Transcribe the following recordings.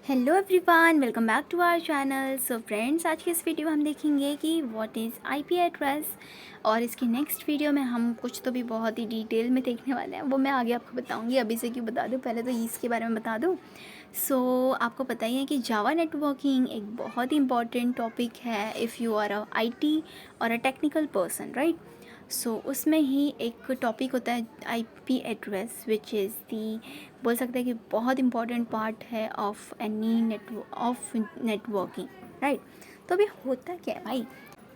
Hello everyone, welcome back to our channel. So friends, आज की इस वीडियो में हम देखेंगे कि व्हाट इज़ आईपी एड्रेस। और इसकी नेक्स्ट वीडियो में हम कुछ तो भी बहुत ही डिटेल में देखने वाले हैं, वो मैं आगे आपको बताऊंगी। अभी से क्यों बता दूं, पहले तो इसके बारे में बता दूं। सो आपको पता ही है कि जावा नेटवर्किंग एक बहुत ही इंपॉर्टेंट टॉपिक है if you are a IT और a technical person, right. So उसमें ही एक टॉपिक होता है IP address, which is the, बोल सकते हैं कि बहुत इंपॉर्टेंट पार्ट है ऑफ एनी नेटवर्किंग, राइट। तो अभी होता क्या है भाई,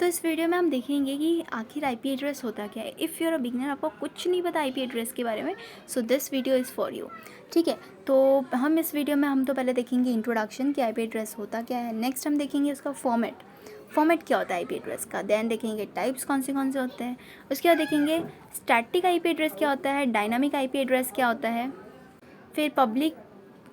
तो इस वीडियो में हम देखेंगे कि आखिर आईपी एड्रेस होता क्या है। If you are a beginner, आपको कुछ नहीं पता आईपी एड्रेस के बारे में, so this video is for you. ठीक है, तो हम इस वीडियो में हम तो पहले देखेंगे इंट्रोडक्शन कि आईपी एड्रेस होता क्या है। नेक्स्ट हम देखेंगे उसका फॉर्मेट क्या होता है आईपी एड्रेस का। देन देखेंगे टाइप्स कौन से होते हैं। उसके बाद देखेंगे स्टैटिक आईपी एड्रेस क्या होता है, डायनामिक आईपी एड्रेस क्या होता है, फिर पब्लिक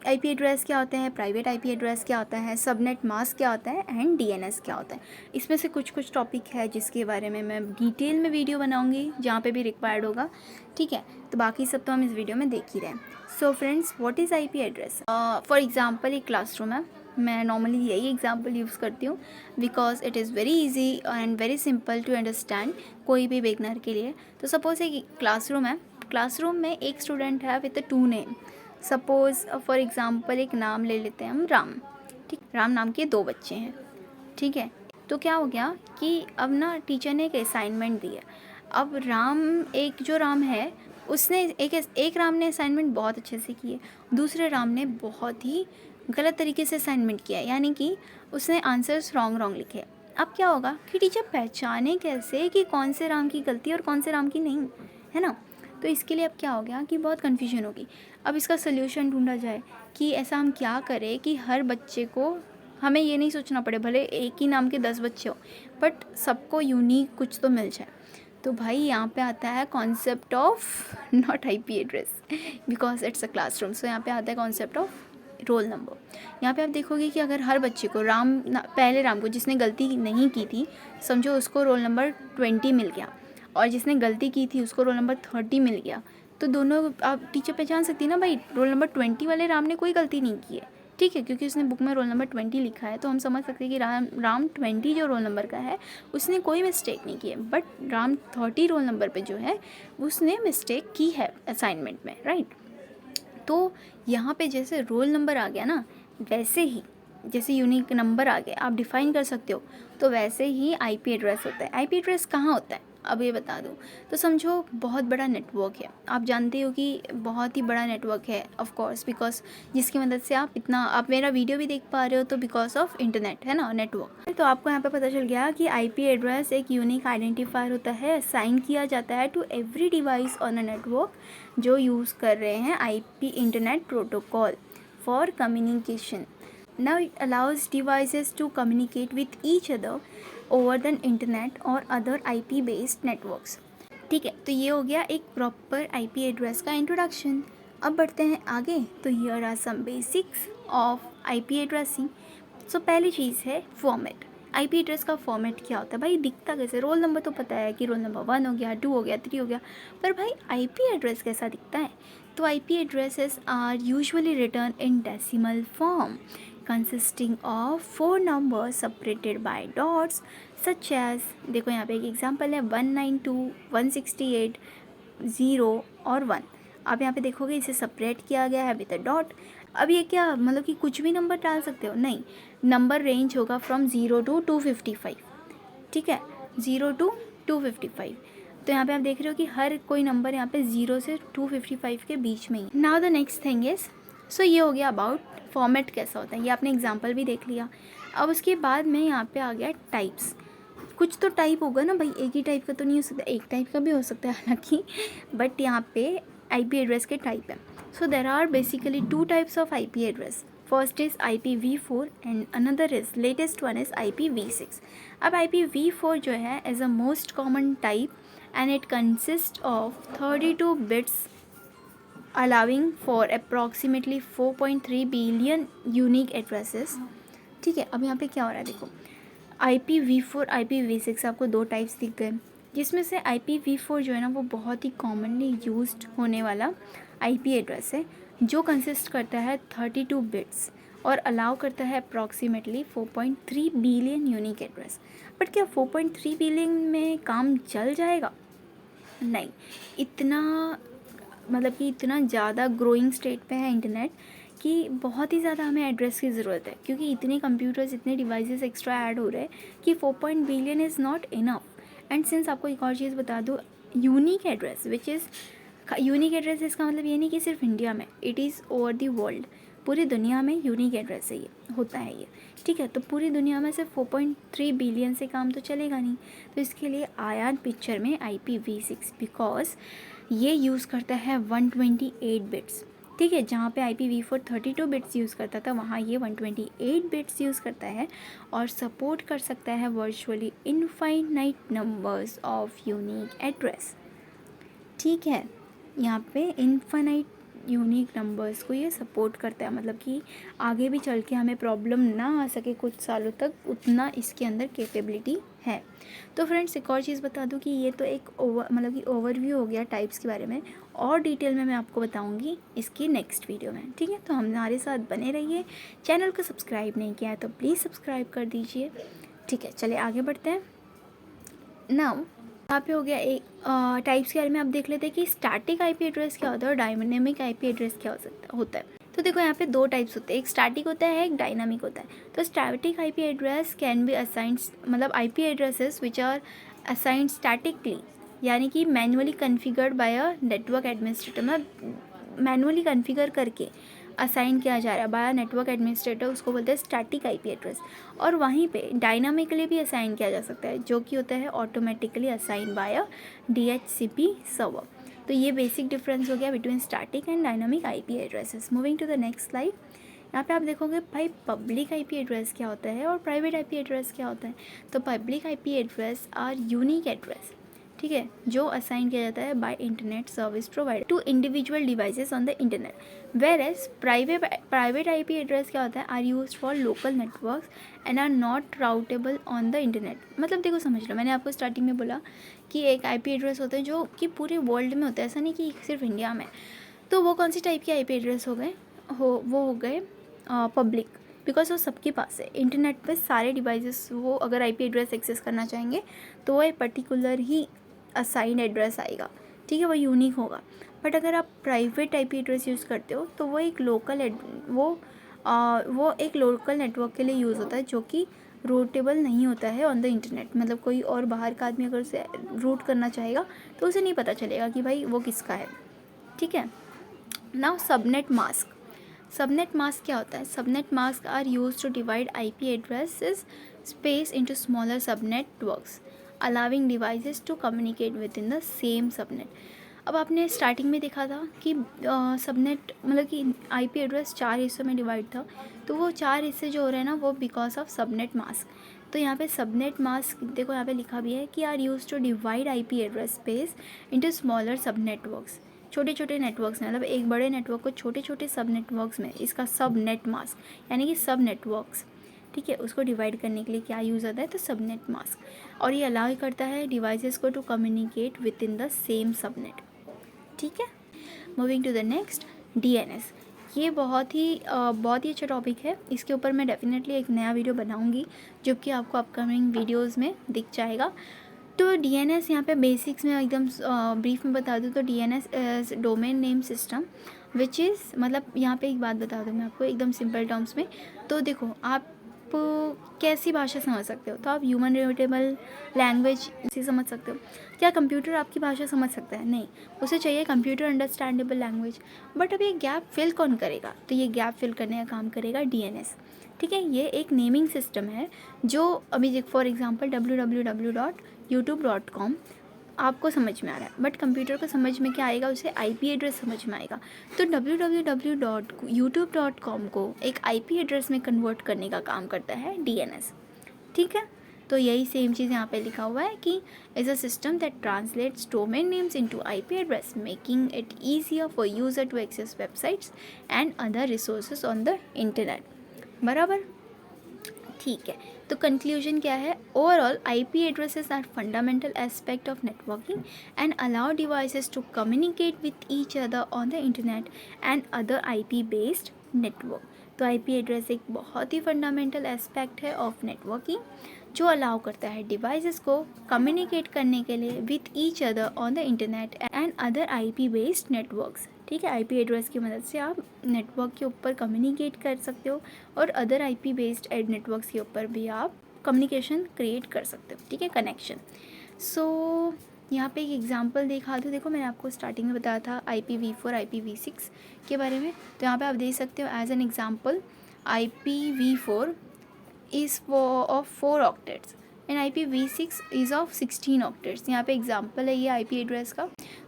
आईपी एड्रेस क्या होते हैं, प्राइवेट आईपी एड्रेस क्या होता है, सबनेट मास्क क्या होता है, एंड डीएनएस क्या होता है। इसमें से कुछ टॉपिक है जिसके बारे में मैं डिटेल में वीडियो बनाऊंगी जहाँ पे भी रिक्वायर्ड होगा। ठीक है, तो बाकी सब तो हम इस वीडियो में देख ही रहे हैं। So friends, what is IP address. For example एक क्लासरूम है, मैं नॉर्मली यही एग्जांपल यूज़ करती हूँ because it is very easy and very simple to understand कोई भी बिगनर के लिए। तो सपोज एक क्लासरूम है, क्लासरूम में एक स्टूडेंट है with 2 name. Suppose for example एक नाम ले लेते हैं हम, राम। ठीक, राम नाम के 2 बच्चे हैं। ठीक है, तो क्या हो गया कि अब ना टीचर ने एक असाइनमेंट दी है। अब राम है, उसने एक राम ने असाइनमेंट बहुत अच्छे से की है, दूसरे राम ने बहुत ही गलत तरीके से असाइनमेंट किया है, यानी कि उसने आंसर्स रॉन्ग लिखे। अब क्या होगा कि टीचर पहचाने कैसे कि कौन से राम की गलती और कौन से राम की नहीं, है ना। तो इसके लिए अब क्या हो गया कि बहुत कन्फ्यूजन होगी। अब इसका सल्यूशन ढूंढा जाए कि ऐसा हम क्या करें कि हर बच्चे को, हमें ये नहीं सोचना पड़े भले एक ही नाम के 10 बच्चे हो, बट सबको यूनिक कुछ तो मिल जाए। तो भाई यहाँ पे आता है concept of not IP address because it's a classroom. So यहाँ पे आता है कॉन्सेप्ट ऑफ रोल नंबर। यहाँ पे आप देखोगे कि अगर हर बच्चे को पहले राम को जिसने गलती नहीं की थी, समझो उसको रोल नंबर 20 मिल गया, और जिसने गलती की थी उसको रोल नंबर 30 मिल गया, तो दोनों आप टीचर पहचान सकती है ना, भाई रोल नंबर 20 वाले राम ने कोई गलती नहीं की है। ठीक है, क्योंकि उसने बुक में रोल नंबर 20 लिखा है, तो हम समझ सकते हैं कि राम 20 जो रोल नंबर का है उसने कोई मिस्टेक नहीं की है। बट राम 30 रोल नंबर पे जो है उसने मिस्टेक की है असाइनमेंट में, राइट। तो यहाँ पे जैसे रोल नंबर आ गया ना, वैसे ही जैसे यूनिक नंबर आ गए आप डिफ़ाइन कर सकते हो, तो वैसे ही आईपी एड्रेस होता है। आईपी एड्रेस कहाँ होता है अब ये बता दूँ। तो समझो बहुत बड़ा नेटवर्क है, आप जानते हो कि बहुत ही बड़ा नेटवर्क है ऑफ कोर्स, बिकॉज जिसकी मदद से आप मेरा वीडियो भी देख पा रहे हो, तो बिकॉज ऑफ इंटरनेट, है ना, नेटवर्क। तो आपको यहाँ पे पता चल गया कि आईपी एड्रेस एक यूनिक आइडेंटिफायर होता है, असाइन किया जाता है to every device on a network जो यूज़ कर रहे हैं IP internet protocol for communication. Now it allows devices to communicate with each other over the internet or other IP based networks। ठीक है, तो ये हो गया एक प्रॉपर आईपी एड्रेस का इंट्रोडक्शन। अब बढ़ते हैं आगे। तो here are some basics of IP addressing. सो पहली चीज़ है फॉर्मेट। आईपी एड्रेस का फॉर्मेट क्या होता है भाई, दिखता कैसे। रोल नंबर तो पता है कि रोल नंबर 1 हो गया, 2 हो गया, 3 हो गया, पर भाई आईपी एड्रेस कैसा दिखता है। तो IP addresses are usually written in decimal form consisting of 4 numbers separated by dots such as, देखो यहाँ पे एक एग्जांपल है 192.168 0 और 1। आप यहाँ पे देखोगे इसे सेपरेट किया गया है विद अ डॉट। अब ये क्या मतलब कि कुछ भी नंबर डाल सकते हो, नहीं, नंबर रेंज होगा फ्रॉम 0 to 255। ठीक है, 0 to 255। तो यहाँ पे आप देख रहे हो कि हर कोई नंबर यहाँ पे 0 से 255 के बीच में ही। Now the next thing is, so ये हो गया अबाउट फॉर्मेट कैसा होता है, ये आपने एग्जांपल भी देख लिया। अब उसके बाद में यहाँ पे आ गया टाइप्स। कुछ तो टाइप होगा ना भाई, एक ही टाइप का तो नहीं हो सकता, एक टाइप का भी हो सकता है हालांकि, बट यहाँ पे आईपी एड्रेस के टाइप है। So there are basically 2 types of IP address. First is IPv4 and another is latest one is IPv6। अब IPv4 जो है is a most common type and it consist of 32 bits allowing for approximately 4.3 billion unique addresses। ठीक है, अब यहाँ पे क्या हो रहा है देखो, IPv4 IPv6 आपको 2 टाइप्स दिख गए, जिसमें से IPv4 जो है ना वो बहुत ही कॉमनली यूज्ड होने वाला आईपी एड्रेस है। जो कंसिस्ट करता है 32 बिट्स और अलाउ करता है approximately 4.3 billion unique address. But क्या 4.3 बिलियन में काम चल जाएगा? नहीं, इतना मतलब कि इतना ज़्यादा ग्रोइंग स्टेट पे है इंटरनेट कि बहुत ही ज़्यादा हमें एड्रेस की ज़रूरत है, क्योंकि इतने कंप्यूटर्स, इतने डिवाइसेस एक्स्ट्रा ऐड हो रहे हैं कि 4 billion is not enough. And since आपको एक और चीज़ बता दूँ, unique address which is unique address, इसका मतलब ये नहीं कि सिर्फ इंडिया में, it is over the world, पूरी दुनिया में यूनिक एड्रेस है ये, होता है ये, ठीक है। तो पूरी दुनिया में सिर्फ 4.3 बिलियन से काम तो चलेगा नहीं, तो इसके लिए आया पिक्चर में IPv6, बिकॉज ये यूज़ करता है 128 बिट्स, ठीक है। जहाँ पे IPv4 32 बिट्स यूज़ करता था, वहाँ ये 128 बिट्स यूज़ करता है और सपोर्ट कर सकता है virtually infinite numbers of unique address, ठीक है। यहाँ पे इनफाइनाइट यूनिक नंबर्स को ये सपोर्ट करता है, मतलब कि आगे भी चल के हमें प्रॉब्लम ना आ सके कुछ सालों तक, उतना इसके अंदर कैपेबिलिटी है। तो फ्रेंड्स, एक और चीज़ बता दूँ कि ये तो एक मतलब कि ओवरव्यू हो गया टाइप्स के बारे में, और डिटेल में मैं आपको बताऊँगी इसकी नेक्स्ट वीडियो में, ठीक है। तो हमारे साथ बने रहिए। चैनल को सब्सक्राइब नहीं किया है तो प्लीज़ सब्सक्राइब कर दीजिए, ठीक है। चलिए आगे बढ़ते हैं। नाउ यहाँ पे हो गया एक टाइप्स के बारे में आप देख लेते हैं कि स्टैटिक आईपी एड्रेस क्या होता है और डायनामिक आईपी एड्रेस क्या होता है। तो देखो, यहाँ पे दो टाइप्स होते हैं, एक स्टैटिक होता है, एक डायनामिक होता है। तो static IP address can be assigned, मतलब IP addresses which are assigned statically, यानी कि manually configured by a network administrator, मतलब मैनुअली कन्फिगर करके असाइन किया जा रहा है बाय नेटवर्क एडमिनिस्ट्रेटर, उसको बोलते हैं स्टैटिक आईपी एड्रेस। और वहीं पे डायनामिकली भी असाइन किया जा सकता है, जो कि होता है automatically assign by a DHCP server. तो ये बेसिक डिफरेंस हो गया between static and dynamic IP addresses. Moving to the next slide, यहाँ पे आप देखोगे भाई पब्लिक आईपी एड्रेस क्या होता है और प्राइवेट आईपी एड्रेस क्या होता है। तो public IP address are unique address, ठीक है, जो असाइन किया जाता है by internet service provider to individual devices on the internet. Whereas private IP address क्या होता है, are use for local networks and are not routable on the internet. मतलब देखो, समझ लो, मैंने आपको स्टार्टिंग में बोला कि एक आईपी एड्रेस होता है जो कि पूरे वर्ल्ड में होता है, ऐसा नहीं कि सिर्फ इंडिया में। तो वो कौन सी टाइप के आईपी एड्रेस हो गए, वो हो गए पब्लिक, बिकॉज वो सबके पास है इंटरनेट पे सारे डिवाइसेस। वो अगर आईपी एड्रेस एक्सेस करना चाहेंगे तो वो एक पर्टिकुलर ही असाइंड एड्रेस आएगा, ठीक है, वो यूनिक होगा। बट अगर आप प्राइवेट आईपी एड्रेस यूज़ करते हो तो वो एक लोकल नेटवर्क के लिए यूज़ होता है, जो कि रूटेबल नहीं होता है ऑन द इंटरनेट। मतलब कोई और बाहर का आदमी अगर उसे रूट करना चाहेगा तो उसे नहीं पता चलेगा कि भाई वो किसका है, ठीक है। नाउ सबनेट मास्क। सबनेट मास्क क्या होता है? Subnet mask are use to divide IP addresses space into smaller subnetworks, allowing devices to communicate with in the same subnet. अब आपने स्टार्टिंग में देखा था कि सबनेट मतलब कि आईपी एड्रेस 4 हिस्सों में डिवाइड था, तो वो 4 हिस्से जो हो रहे हैं ना, वो बिकॉज ऑफ सबनेट मास्क। तो यहाँ पे सबनेट मास्क देखो, यहाँ पे लिखा भी है कि are use to divide IP address space into smaller subnetworks, छोटे छोटे नेटवर्क्स में, मतलब एक बड़े नेटवर्क को छोटे छोटे सब नेटवर्क्स में, इसका सब नेट मास्क यानी कि सब नेटवर्क्स, ठीक है, उसको डिवाइड करने के लिए क्या यूज़ होता है, तो सबनेट मास्क। और ये अलाउ करता है डिवाइसेस को to communicate with in the same subnet, ठीक है। Moving to the next, DNS। ये बहुत ही अच्छा टॉपिक है, इसके ऊपर मैं डेफिनेटली एक नया वीडियो बनाऊंगी जो कि आपको अपकमिंग वीडियोस में दिख जाएगा। तो DNS यहाँ पे बेसिक्स में एकदम ब्रीफ में बता दूँ तो DNS domain name system which is, मतलब यहाँ पे एक बात बता दूँ मैं आपको एकदम सिंपल टर्म्स में। तो देखो, आप कैसी भाषा समझ सकते हो, तो आप ह्यूमन रिलेटेबल लैंग्वेज से समझ सकते हो। क्या कंप्यूटर आपकी भाषा समझ सकता है? नहीं, उसे चाहिए कंप्यूटर अंडरस्टैंडेबल लैंग्वेज। बट अब ये गैप फिल कौन करेगा? तो ये गैप फिल करने का काम करेगा DNS, ठीक है। ये एक नेमिंग सिस्टम है जो अभी फॉर एग्जांपल www.youtube.com आपको समझ में आ रहा है, बट कंप्यूटर को समझ में क्या आएगा, उसे आईपी एड्रेस समझ में आएगा। तो www.youtube.com को एक आईपी एड्रेस में कन्वर्ट करने का काम करता है DNS, ठीक है। तो यही सेम चीज़ यहाँ पे लिखा हुआ है कि is a system that translates domain names into IP address, making it easier for user to access websites and other resources on the internet, बराबर। ठीक है, तो कंक्लूजन क्या है? Overall IP addresses are fundamental aspect of networking and allow devices to communicate with each other on the internet and other IP based network. तो IP address एक बहुत ही फंडामेंटल एस्पेक्ट है ऑफ नेटवर्किंग जो allow करता है devices को communicate करने के लिए with each other on the internet and other IP based networks. ठीक है, आईपी एड्रेस की मदद से आप नेटवर्क के ऊपर कम्युनिकेट कर सकते हो और other IP based and networks के ऊपर भी आप कम्युनिकेशन क्रिएट कर सकते हो। ठीक है, कनेक्शन। सो यहाँ पे एक एग्जांपल दिखा दूँ। देखो, मैंने आपको स्टार्टिंग में बताया था IPv4 IPv6 के बारे में। तो यहाँ पे आप देख सकते हो as an example IPv4 is of 4 octets and IPv6 is of 16 octets। यहाँ पे एग्जांपल है ये आईपी एड्रेस का।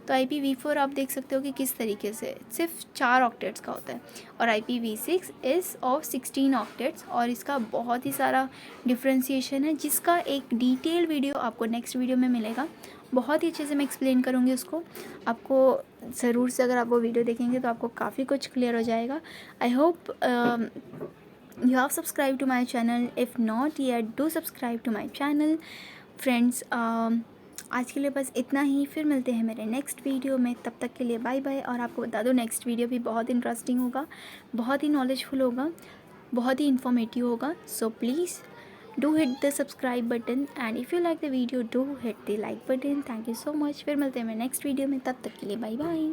तो IPv4 आप देख सकते हो कि किस तरीके से सिर्फ 4 ऑक्टेट्स का होता है और IPv6 इज़ ऑफ 16 ऑक्टेट्स और इसका बहुत ही सारा डिफ्रेंशिएशन है जिसका एक डिटेल वीडियो आपको नेक्स्ट वीडियो में मिलेगा। बहुत ही अच्छे से मैं एक्सप्लेन करूँगी उसको आपको। ज़रूर से अगर आप वो वीडियो देखेंगे तो आपको काफ़ी कुछ क्लियर हो जाएगा। I hope you have subscribed to my channel. If not yet, do subscribe to my channel friends। आज के लिए बस इतना ही, फिर मिलते हैं मेरे नेक्स्ट वीडियो में। तब तक के लिए बाय बाय। और आपको बता दो नेक्स्ट वीडियो भी बहुत इंटरेस्टिंग होगा, बहुत ही नॉलेजफुल होगा, बहुत ही इन्फॉर्मेटिव होगा। So please do hit the subscribe button and if you like the video do hit the like button. Thank you so much. फिर मिलते हैं मेरे नेक्स्ट वीडियो में, तब तक के लिए बाय बाय।